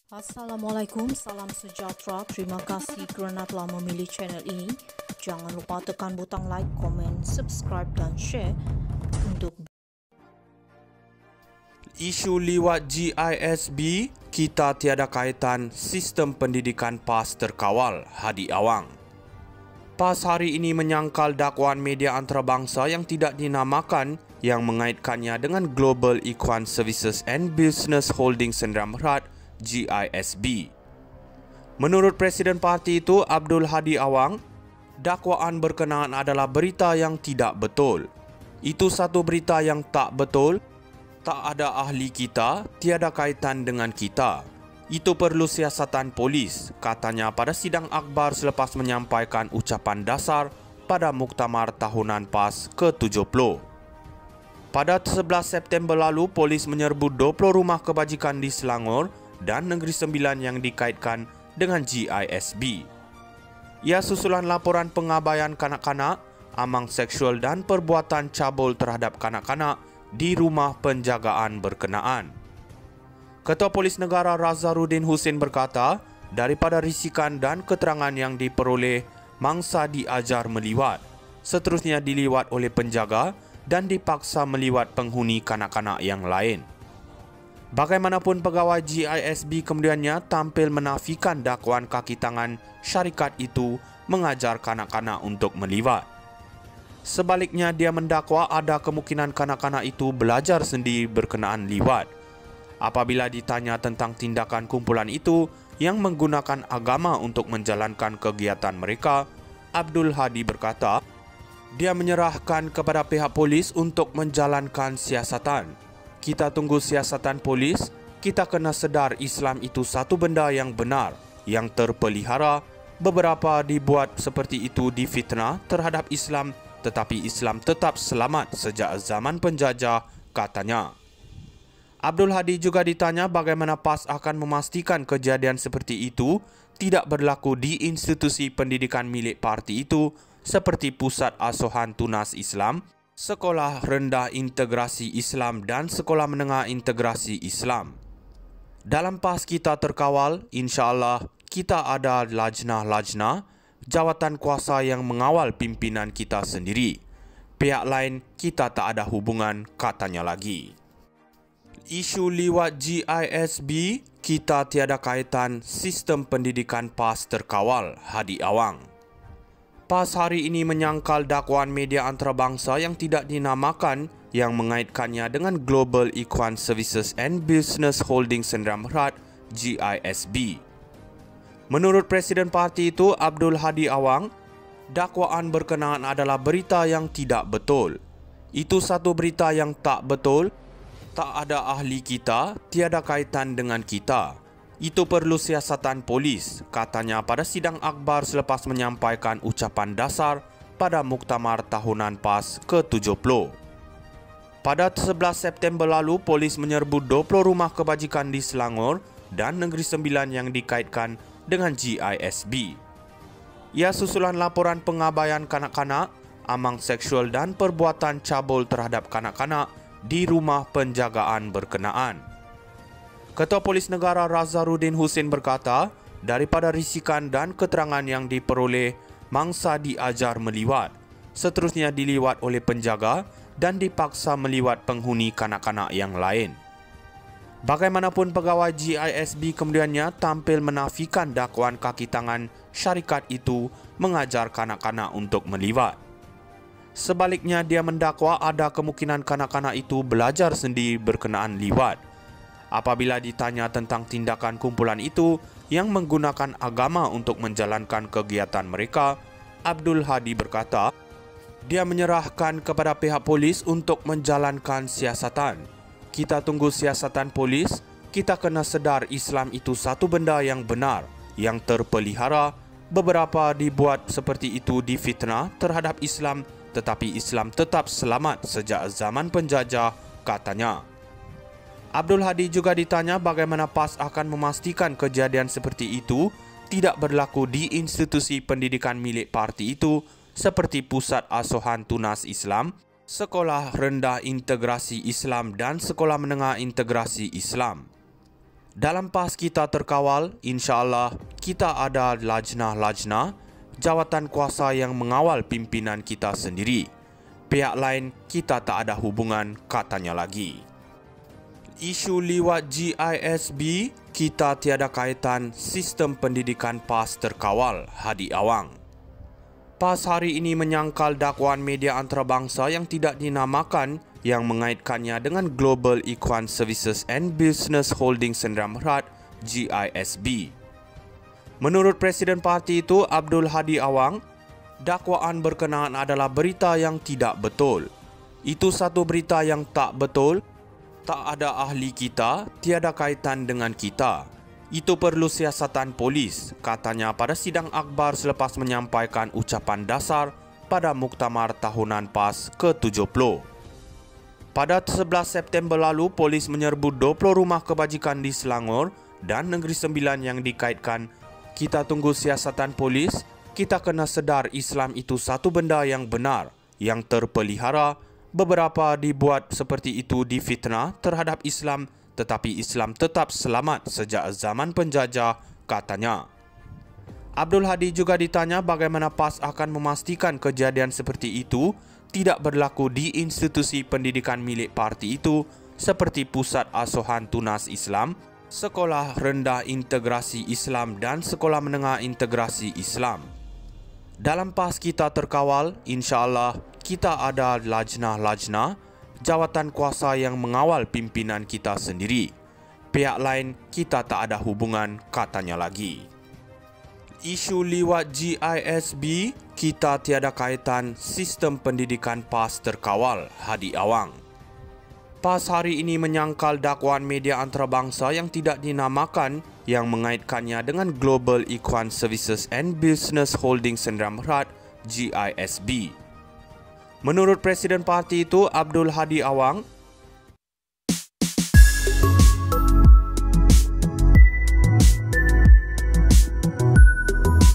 Assalamualaikum, salam sejahtera. Terima kasih kerana telah memilih channel ini. Jangan lupa tekan butang like, komen, subscribe dan share untuk Isu liwat GISB, kita tiada kaitan, sistem pendidikan PAS terkawal, Hadi Awang. PAS hari ini menyangkal dakwaan media antarabangsa yang tidak dinamakan yang mengaitkannya dengan Global Equine Services and Business Holding Sdn Bhd GISB. Menurut Presiden parti itu, Abdul Hadi Awang, dakwaan berkenaan adalah berita yang tidak betul. Itu satu berita yang tak betul. Tak ada ahli kita, tiada kaitan dengan kita. Itu perlu siasatan polis, katanya pada sidang akbar selepas menyampaikan ucapan dasar pada Muktamar Tahunan PAS ke-70. Pada 11 September lalu, polis menyerbu 20 rumah kebajikan di Selangor dan Negeri Sembilan yang dikaitkan dengan GISB. Ia susulan laporan pengabaian kanak-kanak, amang seksual dan perbuatan cabul terhadap kanak-kanak di rumah penjagaan berkenaan. Ketua Polis Negara Razarudin Husin berkata, daripada risikan dan keterangan yang diperoleh, mangsa diajar meliwat, seterusnya diliwat oleh penjaga dan dipaksa meliwat penghuni kanak-kanak yang lain. Bagaimanapun, pegawai GISB kemudiannya tampil menafikan dakwaan kaki tangan syarikat itu mengajar kanak-kanak untuk meliwat. Sebaliknya, dia mendakwa ada kemungkinan kanak-kanak itu belajar sendiri berkenaan liwat. Apabila ditanya tentang tindakan kumpulan itu yang menggunakan agama untuk menjalankan kegiatan mereka, Abdul Hadi berkata, dia menyerahkan kepada pihak polis untuk menjalankan siasatan. Kita tunggu siasatan polis. Kita kena sedar Islam itu satu benda yang benar, yang terpelihara. Beberapa dibuat seperti itu difitnah terhadap Islam, tetapi Islam tetap selamat sejak zaman penjajah, katanya. Abdul Hadi juga ditanya bagaimana PAS akan memastikan kejadian seperti itu tidak berlaku di institusi pendidikan milik parti itu seperti Pusat Asuhan Tunas Islam, Sekolah Rendah Integrasi Islam dan Sekolah Menengah Integrasi Islam. Dalam PAS kita terkawal, insya-Allah kita ada lajnah-lajnah, jawatan kuasa yang mengawal pimpinan kita sendiri. Pihak lain kita tak ada hubungan, katanya lagi. Isu liwat GISB, kita tiada kaitan, sistem pendidikan PAS terkawal, Hadi Awang. PAS hari ini menyangkal dakwaan media antarabangsa yang tidak dinamakan yang mengaitkannya dengan Global Equine Services and Business Holding Sdn Bhd GISB. Menurut Presiden parti itu, Abdul Hadi Awang, dakwaan berkenaan adalah berita yang tidak betul. Itu satu berita yang tak betul. Tak ada ahli kita, tiada kaitan dengan kita. Itu perlu siasatan polis, katanya pada sidang akbar selepas menyampaikan ucapan dasar pada Muktamar Tahunan PAS ke-70. Pada 11 September lalu, polis menyerbu 20 rumah kebajikan di Selangor dan Negeri Sembilan yang dikaitkan dengan GISB. Ia susulan laporan pengabaian kanak-kanak, amang seksual dan perbuatan cabul terhadap kanak-kanak di rumah penjagaan berkenaan. Ketua Polis Negara Razarudin Husin berkata, daripada risikan dan keterangan yang diperoleh, mangsa diajar meliwat, seterusnya diliwat oleh penjaga dan dipaksa meliwat penghuni kanak-kanak yang lain. Bagaimanapun, pegawai GISB kemudiannya tampil menafikan dakwaan kaki tangan syarikat itu mengajar kanak-kanak untuk meliwat. Sebaliknya, dia mendakwa ada kemungkinan kanak-kanak itu belajar sendiri berkenaan liwat. Apabila ditanya tentang tindakan kumpulan itu yang menggunakan agama untuk menjalankan kegiatan mereka, Abdul Hadi berkata, dia menyerahkan kepada pihak polis untuk menjalankan siasatan. Kita tunggu siasatan polis. Kita kena sedar Islam itu satu benda yang benar, yang terpelihara. Beberapa dibuat seperti itu difitnah terhadap Islam, tetapi Islam tetap selamat sejak zaman penjajah, katanya. Abdul Hadi juga ditanya bagaimana PAS akan memastikan kejadian seperti itu tidak berlaku di institusi pendidikan milik parti itu seperti Pusat Asuhan Tunas Islam, Sekolah Rendah Integrasi Islam dan Sekolah Menengah Integrasi Islam. Dalam PAS kita terkawal, insya-Allah kita ada lajnah-lajnah, jawatan kuasa yang mengawal pimpinan kita sendiri. Pihak lain kita tak ada hubungan, katanya lagi. Isu liwat GISB, kita tiada kaitan, sistem pendidikan PAS terkawal, Hadi Awang. PAS hari ini menyangkal dakwaan media antarabangsa yang tidak dinamakan yang mengaitkannya dengan Global Equine Services and Business Holding Sdn Bhd GISB. Menurut Presiden Parti itu, Abdul Hadi Awang, dakwaan berkenaan adalah berita yang tidak betul. Itu satu berita yang tak betul, tak ada ahli kita, tiada kaitan dengan kita. Itu perlu siasatan polis, katanya pada sidang akbar selepas menyampaikan ucapan dasar pada Muktamar Tahunan PAS ke-70. Pada 11 September lalu, polis menyerbu 20 rumah kebajikan di Selangor dan Negeri Sembilan yang dikaitkan. Kita tunggu siasatan polis, kita kena sedar Islam itu satu benda yang benar, yang terpelihara. Beberapa dibuat seperti itu difitnah terhadap Islam, tetapi Islam tetap selamat sejak zaman penjajah, katanya. Abdul Hadi juga ditanya bagaimana PAS akan memastikan kejadian seperti itu tidak berlaku di institusi pendidikan milik parti itu seperti Pusat Asuhan Tunas Islam, Sekolah Rendah Integrasi Islam dan Sekolah Menengah Integrasi Islam. Dalam PAS kita terkawal, insya-Allah kita ada lajnah-lajnah, jawatan kuasa yang mengawal pimpinan kita sendiri. Pihak lain kita tak ada hubungan, katanya lagi. Isu liwat GISB, kita tiada kaitan, sistem pendidikan PAS terkawal, Hadi Awang. PAS hari ini menyangkal dakwaan media antarabangsa yang tidak dinamakan yang mengaitkannya dengan Global Equine Services and Business Holding Sdn Bhd GISB. Menurut Presiden Parti itu, Abdul Hadi Awang,